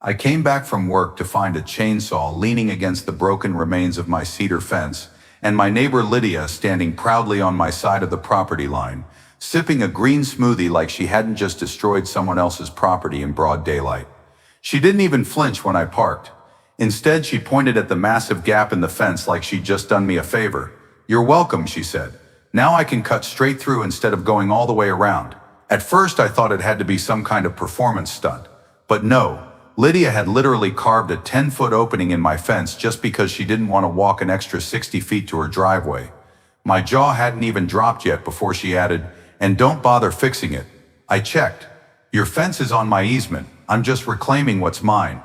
I came back from work to find a chainsaw leaning against the broken remains of my cedar fence, and my neighbor Lydia standing proudly on my side of the property line, sipping a green smoothie like she hadn't just destroyed someone else's property in broad daylight. She didn't even flinch when I parked. Instead, she pointed at the massive gap in the fence like she'd just done me a favor. "You're welcome," she said. "Now I can cut straight through instead of going all the way around." At first, I thought it had to be some kind of performance stunt. But no, Lydia had literally carved a 10-foot opening in my fence just because she didn't want to walk an extra 60 feet to her driveway. My jaw hadn't even dropped yet before she added, "And don't bother fixing it." I checked. "Your fence is on my easement. I'm just reclaiming what's mine."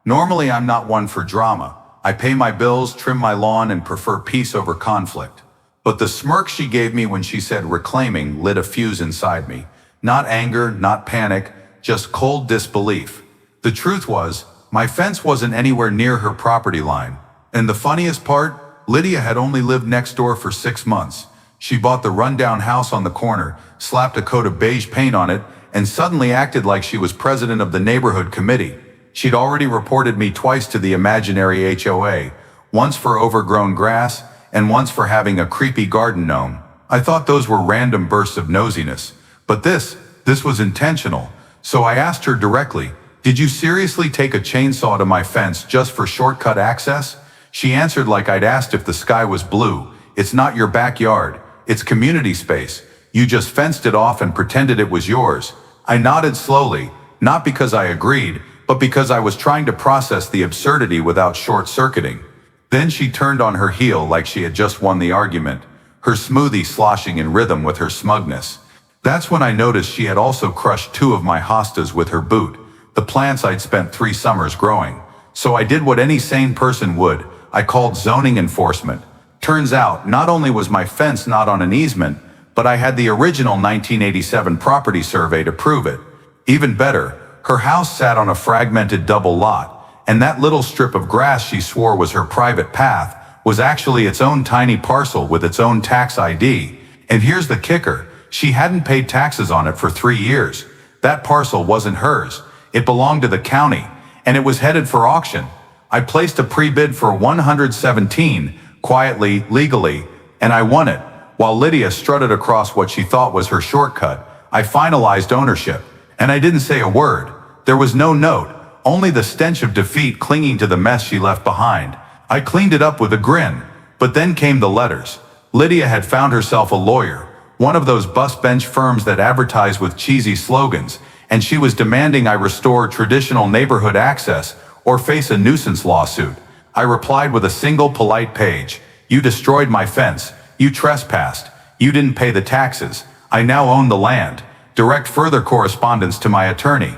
Normally, I'm not one for drama. I pay my bills, trim my lawn, and prefer peace over conflict. But the smirk she gave me when she said reclaiming lit a fuse inside me. Not anger, not panic, just cold disbelief. The truth was, my fence wasn't anywhere near her property line. And the funniest part, Lydia had only lived next door for 6 months. She bought the rundown house on the corner, slapped a coat of beige paint on it, and suddenly acted like she was president of the neighborhood committee. She'd already reported me twice to the imaginary HOA, once for overgrown grass, and once for having a creepy garden gnome. I thought those were random bursts of nosiness. But this was intentional. So I asked her directly, "Did you seriously take a chainsaw to my fence just for shortcut access?" She answered like I'd asked if the sky was blue. "It's not your backyard. It's community space. You just fenced it off and pretended it was yours." I nodded slowly, not because I agreed, but because I was trying to process the absurdity without short-circuiting. Then she turned on her heel like she had just won the argument, her smoothie sloshing in rhythm with her smugness. That's when I noticed she had also crushed 2 of my hostas with her boot, the plants I'd spent 3 summers growing. So I did what any sane person would. I called zoning enforcement. Turns out, not only was my fence not on an easement, but I had the original 1987 property survey to prove it. Even better, her house sat on a fragmented double lot, and that little strip of grass she swore was her private path was actually its own tiny parcel with its own tax ID. And here's the kicker. She hadn't paid taxes on it for 3 years. That parcel wasn't hers. It belonged to the county, and it was headed for auction. I placed a pre-bid for 117, quietly, legally, and I won it. While Lydia strutted across what she thought was her shortcut, I finalized ownership. And I didn't say a word. There was no note, only the stench of defeat clinging to the mess she left behind. I cleaned it up with a grin, but then came the letters. Lydia had found herself a lawyer, one of those bus bench firms that advertise with cheesy slogans, and she was demanding I restore traditional neighborhood access or face a nuisance lawsuit. I replied with a single polite page. "You destroyed my fence. You trespassed. You didn't pay the taxes. I now own the land." Direct further correspondence to my attorney.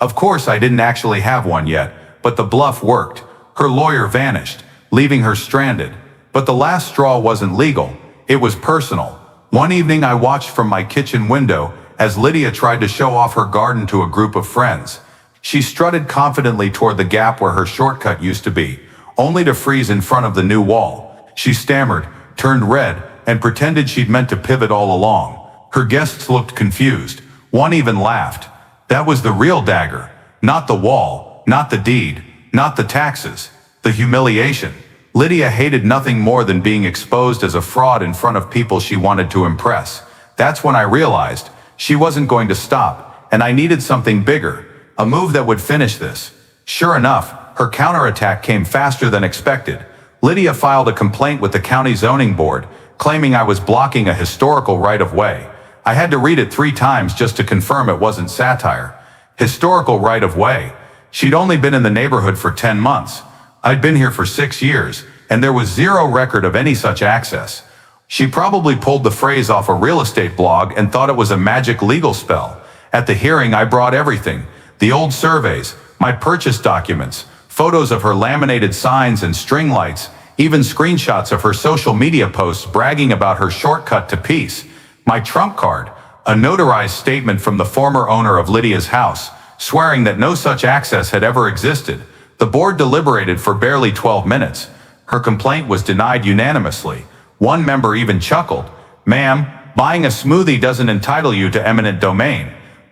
Of course, I didn't actually have one yet, but the bluff worked. Her lawyer vanished, leaving her stranded. But the last straw wasn't legal. It was personal. One evening I watched from my kitchen window as Lydia tried to show off her garden to a group of friends. She strutted confidently toward the gap where her shortcut used to be, only to freeze in front of the new wall. She stammered, turned red, and pretended she'd meant to pivot all along. Her guests looked confused. One even laughed. That was the real dagger. Not the wall, not the deed, not the taxes. The humiliation. Lydia hated nothing more than being exposed as a fraud in front of people she wanted to impress. That's when I realized she wasn't going to stop, and I needed something bigger, a move that would finish this. Sure enough, her counterattack came faster than expected. Lydia filed a complaint with the county zoning board, claiming I was blocking a historical right-of-way. I had to read it 3 times just to confirm it wasn't satire. Historical right-of-way. She'd only been in the neighborhood for 10 months. I'd been here for 6 years, and there was 0 record of any such access. She probably pulled the phrase off a real estate blog and thought it was a magic legal spell. At the hearing, I brought everything. The old surveys, my purchase documents, photos of her laminated signs and string lights, even screenshots of her social media posts bragging about her shortcut to peace. My trump card, a notarized statement from the former owner of Lydia's house, swearing that no such access had ever existed. The board deliberated for barely 12 minutes. Her complaint was denied unanimously. One member even chuckled. "Ma'am, buying a smoothie doesn't entitle you to eminent domain."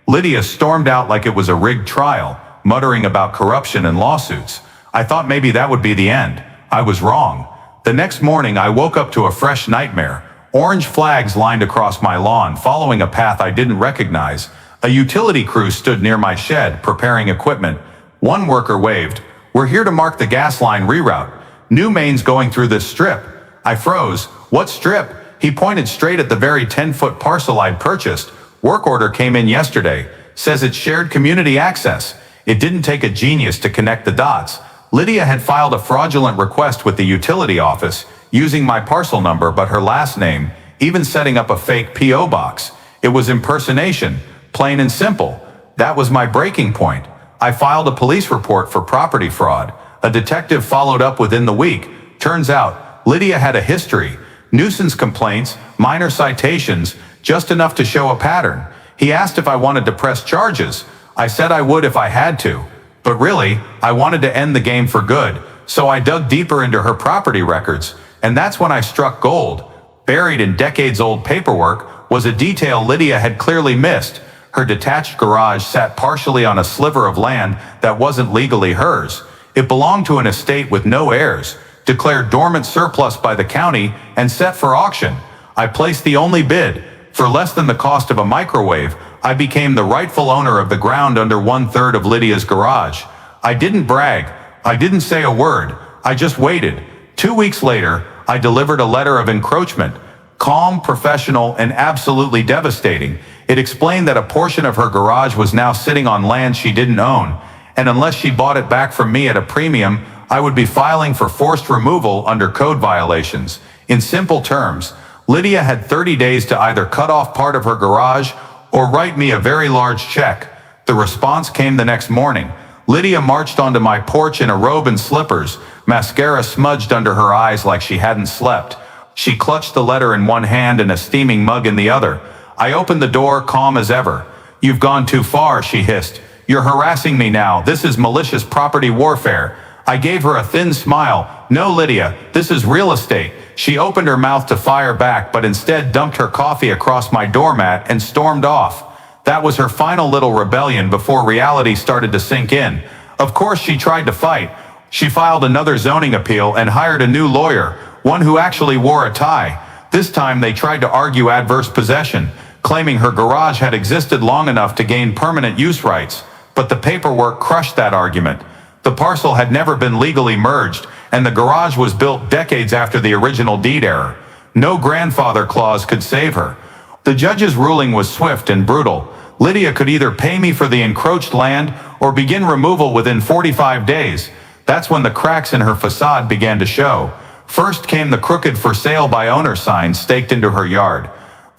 Lydia stormed out like it was a rigged trial, muttering about corruption and lawsuits. I thought maybe that would be the end. I was wrong. The next morning, I woke up to a fresh nightmare. Orange flags lined across my lawn, following a path I didn't recognize. A utility crew stood near my shed, preparing equipment. One worker waved, "We're here to mark the gas line reroute. New mains going through this strip." I froze. "What strip?" He pointed straight at the very 10-foot parcel I'd purchased. "Work order came in yesterday. Says it's shared community access." It didn't take a genius to connect the dots. Lydia had filed a fraudulent request with the utility office, using my parcel number but her last name, even setting up a fake P.O. box. It was impersonation, plain and simple. That was my breaking point. I filed a police report for property fraud. A detective followed up within the week. Turns out, Lydia had a history. Nuisance complaints, minor citations, just enough to show a pattern. He asked if I wanted to press charges. I said I would if I had to. But really, I wanted to end the game for good, so I dug deeper into her property records, and that's when I struck gold. Buried in decades-old paperwork was a detail Lydia had clearly missed. Her detached garage sat partially on a sliver of land that wasn't legally hers. It belonged to an estate with no heirs, declared dormant surplus by the county, and set for auction. I placed the only bid. For less than the cost of a microwave, I became the rightful owner of the ground under 1/3 of Lydia's garage. I didn't brag. I didn't say a word. I just waited. 2 weeks later, I delivered a letter of encroachment. Calm, professional, and absolutely devastating. It explained that a portion of her garage was now sitting on land she didn't own, and unless she bought it back from me at a premium, I would be filing for forced removal under code violations. In simple terms, Lydia had 30 days to either cut off part of her garage or write me a very large check. The response came the next morning. Lydia marched onto my porch in a robe and slippers, mascara smudged under her eyes like she hadn't slept. She clutched the letter in one hand and a steaming mug in the other. I opened the door, calm as ever. "You've gone too far," she hissed. "You're harassing me now. This is malicious property warfare." I gave her a thin smile. "No, Lydia, this is real estate." She opened her mouth to fire back, but instead dumped her coffee across my doormat and stormed off. That was her final little rebellion before reality started to sink in. Of course she tried to fight. She filed another zoning appeal and hired a new lawyer, one who actually wore a tie. This time they tried to argue adverse possession, claiming her garage had existed long enough to gain permanent use rights. But the paperwork crushed that argument. The parcel had never been legally merged, and the garage was built decades after the original deed error. No grandfather clause could save her. The judge's ruling was swift and brutal. Lydia could either pay me for the encroached land or begin removal within 45 days. That's when the cracks in her facade began to show. First came the crooked "for sale by owner" sign staked into her yard.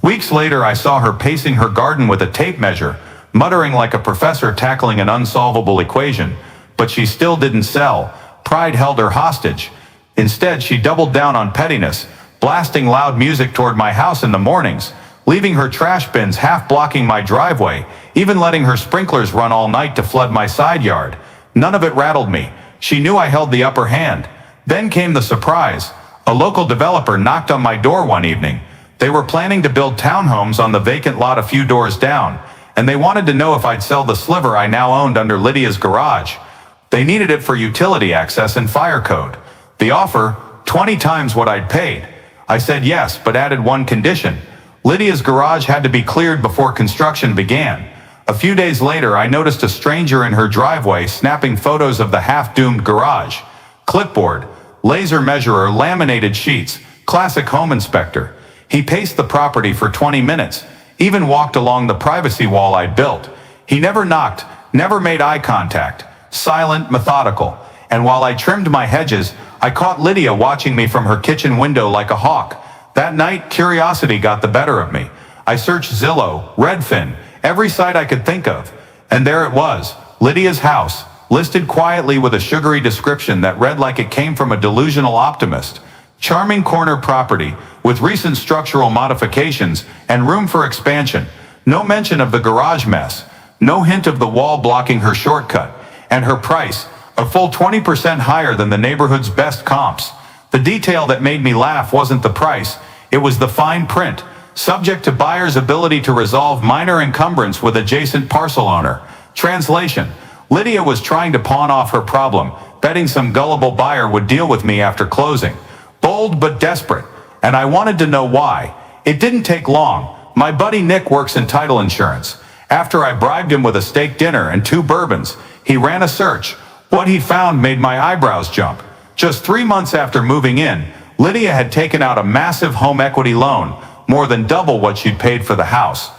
Weeks later, I saw her pacing her garden with a tape measure, muttering like a professor tackling an unsolvable equation. But she still didn't sell. Pride held her hostage. Instead, she doubled down on pettiness, blasting loud music toward my house in the mornings, leaving her trash bins half blocking my driveway, even letting her sprinklers run all night to flood my side yard. None of it rattled me. She knew I held the upper hand. Then came the surprise. A local developer knocked on my door one evening. They were planning to build townhomes on the vacant lot a few doors down, and they wanted to know if I'd sell the sliver I now owned under Lydia's garage. They needed it for utility access and fire code. The offer, 20 times what I'd paid. I said yes, but added one condition. Lydia's garage had to be cleared before construction began. A few days later, I noticed a stranger in her driveway snapping photos of the half-doomed garage. Clipboard, laser measurer, laminated sheets, classic home inspector. He paced the property for 20 minutes, even walked along the privacy wall I'd built. He never knocked, never made eye contact. Silent, methodical, and while I trimmed my hedges, I caught Lydia watching me from her kitchen window like a hawk. That night, curiosity got the better of me. I searched Zillow, Redfin, every site I could think of, and there it was, Lydia's house, listed quietly with a sugary description that read like it came from a delusional optimist. Charming corner property, with recent structural modifications and room for expansion. No mention of the garage mess, no hint of the wall blocking her shortcut. And her price, a full 20% higher than the neighborhood's best comps. The detail that made me laugh wasn't the price, it was the fine print, subject to buyer's ability to resolve minor encumbrance with adjacent parcel owner. Translation: Lydia was trying to pawn off her problem, betting some gullible buyer would deal with me after closing. Bold but desperate, and I wanted to know why. It didn't take long. My buddy Nick works in title insurance. After I bribed him with a steak dinner and 2 bourbons, he ran a search. What he found made my eyebrows jump. Just 3 months after moving in, Lydia had taken out a massive home equity loan, more than double what she'd paid for the house.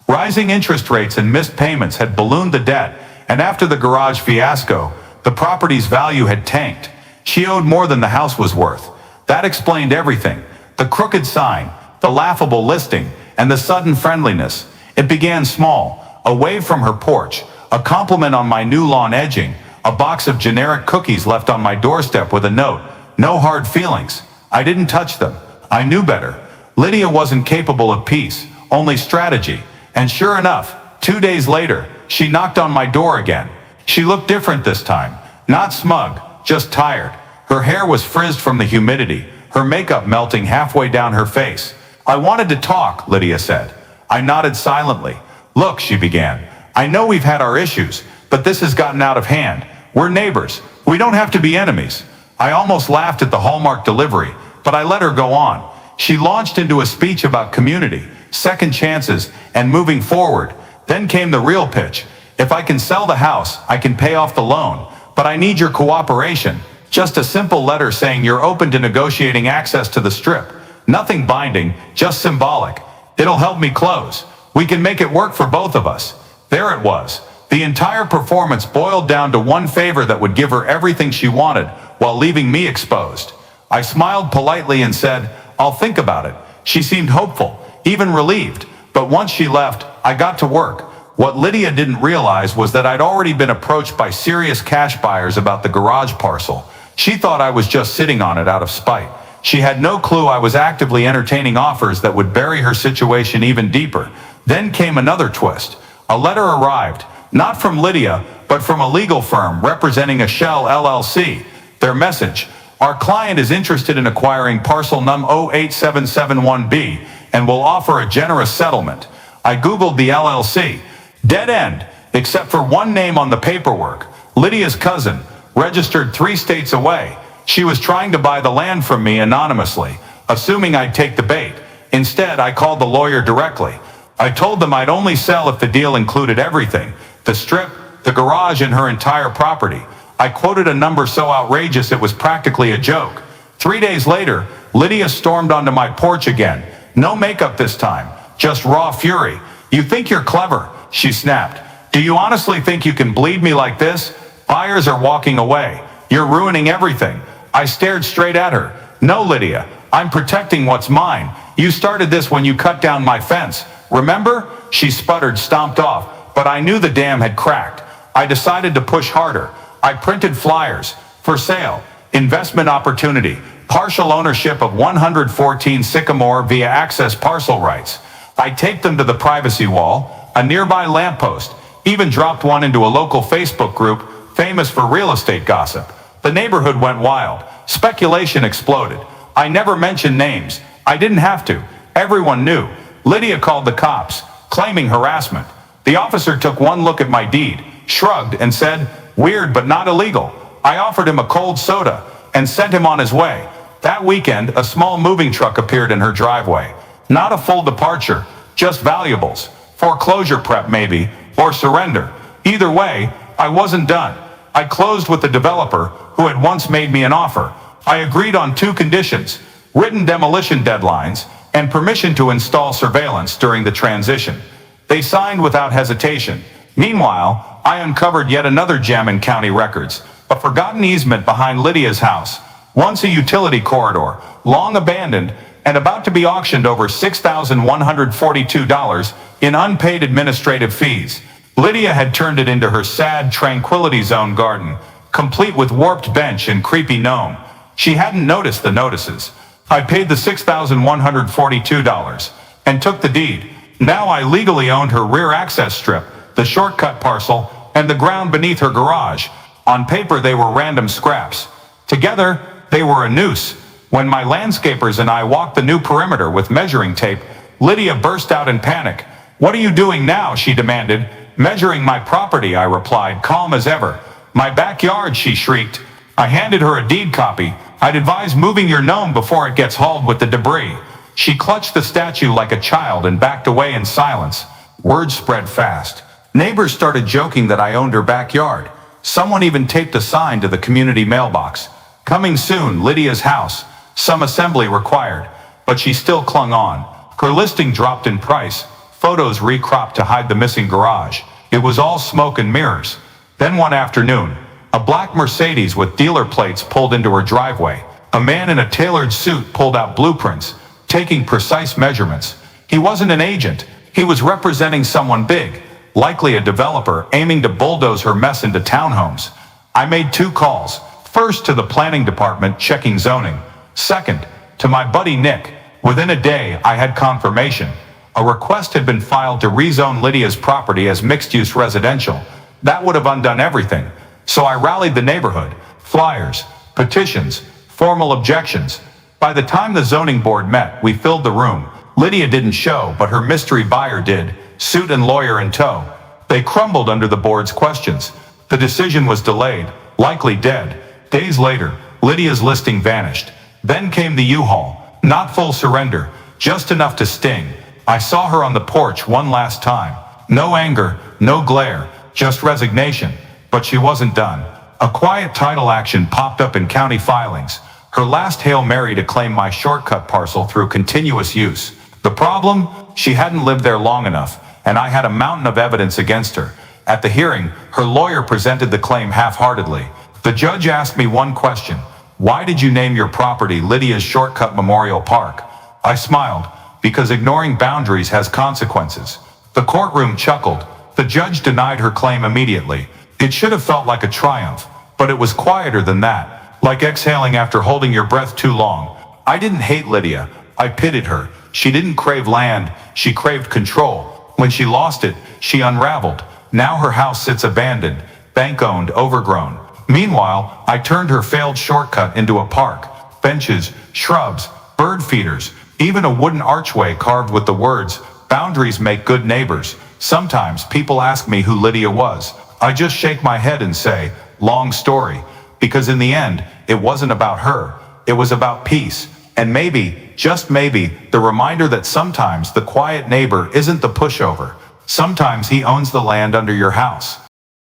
Rising interest rates and missed payments had ballooned the debt, and after the garage fiasco, the property's value had tanked. She owed more than the house was worth. That explained everything. The crooked sign, the laughable listing, and the sudden friendliness. It began small, a wave from her porch, a compliment on my new lawn edging, a box of generic cookies left on my doorstep with a note. No hard feelings. I didn't touch them. I knew better. Lydia wasn't capable of peace, only strategy. And sure enough, 2 days later, she knocked on my door again. She looked different this time. Not smug, just tired. Her hair was frizzed from the humidity, her makeup melting halfway down her face. I wanted to talk, Lydia said. I nodded silently. Look, she began. I know we've had our issues, but this has gotten out of hand. We're neighbors. We don't have to be enemies. I almost laughed at the Hallmark delivery, but I let her go on. She launched into a speech about community, second chances, and moving forward. Then came the real pitch. If I can sell the house, I can pay off the loan, but I need your cooperation. Just a simple letter saying you're open to negotiating access to the strip. Nothing binding, just symbolic. It'll help me close. We can make it work for both of us. There it was. The entire performance boiled down to one favor that would give her everything she wanted while leaving me exposed. I smiled politely and said, I'll think about it. She seemed hopeful, even relieved. But once she left, I got to work. What Lydia didn't realize was that I'd already been approached by serious cash buyers about the garage parcel. She thought I was just sitting on it out of spite. She had no clue I was actively entertaining offers that would bury her situation even deeper. Then came another twist. A letter arrived, not from Lydia, but from a legal firm representing a Shell LLC. Their message: our client is interested in acquiring parcel num 08771B and will offer a generous settlement. I Googled the LLC. Dead end, except for one name on the paperwork. Lydia's cousin, registered 3 states away. She was trying to buy the land from me anonymously, assuming I'd take the bait. Instead, I called the lawyer directly. I told them I'd only sell if the deal included everything: the strip, the garage, and her entire property. I quoted a number so outrageous it was practically a joke. 3 days later, Lydia stormed onto my porch again. No makeup this time, just raw fury. You think you're clever, she snapped. Do you honestly think you can bleed me like this? Buyers are walking away. You're ruining everything. I stared straight at her. No, Lydia, I'm protecting what's mine. You started this when you cut down my fence. Remember? She sputtered, stomped off, but I knew the dam had cracked. I decided to push harder. I printed flyers. For sale. Investment opportunity. Partial ownership of 114 Sycamore via access parcel rights. I taped them to the privacy wall, a nearby lamppost, even dropped one into a local Facebook group famous for real estate gossip. The neighborhood went wild. Speculation exploded. I never mentioned names. I didn't have to. Everyone knew. Lydia called the cops, claiming harassment. The officer took one look at my deed, shrugged, and said, weird but not illegal. I offered him a cold soda and sent him on his way. That weekend, a small moving truck appeared in her driveway. Not a full departure, just valuables. Foreclosure prep maybe, or surrender. Either way, I wasn't done. I closed with the developer, who had once made me an offer. I agreed on 2 conditions: written demolition deadlines and permission to install surveillance during the transition. They signed without hesitation. Meanwhile, I uncovered yet another gem in county records: a forgotten easement behind Lydia's house. Once a utility corridor, long abandoned, and about to be auctioned over $6,142 in unpaid administrative fees. Lydia had turned it into her sad tranquility zone garden, complete with warped bench and creepy gnome. She hadn't noticed the notices. I paid the $6,142 and took the deed. Now I legally owned her rear access strip, the shortcut parcel, and the ground beneath her garage. On paper, they were random scraps. Together, they were a noose. When my landscapers and I walked the new perimeter with measuring tape, Lydia burst out in panic. What are you doing now? She demanded. Measuring my property, I replied, calm as ever. My backyard, she shrieked. I handed her a deed copy. I'd advise moving your gnome before it gets hauled with the debris. She clutched the statue like a child and backed away in silence. Word spread fast. Neighbors started joking that I owned her backyard. Someone even taped a sign to the community mailbox. Coming soon, Lydia's house. Some assembly required. But she still clung on. Her listing dropped in price. Photos recropped to hide the missing garage. It was all smoke and mirrors. Then one afternoon, a black Mercedes with dealer plates pulled into her driveway. A man in a tailored suit pulled out blueprints, taking precise measurements. He wasn't an agent. He was representing someone big, likely a developer aiming to bulldoze her mess into townhomes. I made 2 calls. First to the planning department checking zoning. Second, to my buddy Nick. Within a day, I had confirmation. A request had been filed to rezone Lydia's property as mixed-use residential. That would have undone everything. So I rallied the neighborhood. Flyers, petitions, formal objections. By the time the zoning board met, we filled the room. Lydia didn't show, but her mystery buyer did, suit and lawyer in tow. They crumbled under the board's questions. The decision was delayed, likely dead. Days later, Lydia's listing vanished. Then came the U-Haul. Not full surrender, just enough to sting. I saw her on the porch one last time. No anger, no glare, just resignation. But she wasn't done. A quiet title action popped up in county filings. Her last Hail Mary to claim my shortcut parcel through continuous use. The problem? She hadn't lived there long enough, and I had a mountain of evidence against her. At the hearing, her lawyer presented the claim half-heartedly. The judge asked me one question. Why did you name your property Lydia's Shortcut Memorial Park? I smiled, because ignoring boundaries has consequences. The courtroom chuckled. The judge denied her claim immediately. It should have felt like a triumph, but it was quieter than that, like exhaling after holding your breath too long. I didn't hate Lydia. I pitied her. She didn't crave land. She craved control. When she lost it, she unraveled. Now her house sits abandoned, bank-owned, overgrown. Meanwhile, I turned her failed shortcut into a park. Benches, shrubs, bird feeders, even a wooden archway carved with the words, "Boundaries make good neighbors." Sometimes people ask me who Lydia was. I just shake my head and say, long story. Because in the end, it wasn't about her. It was about peace. And maybe, just maybe, the reminder that sometimes the quiet neighbor isn't the pushover. Sometimes he owns the land under your house.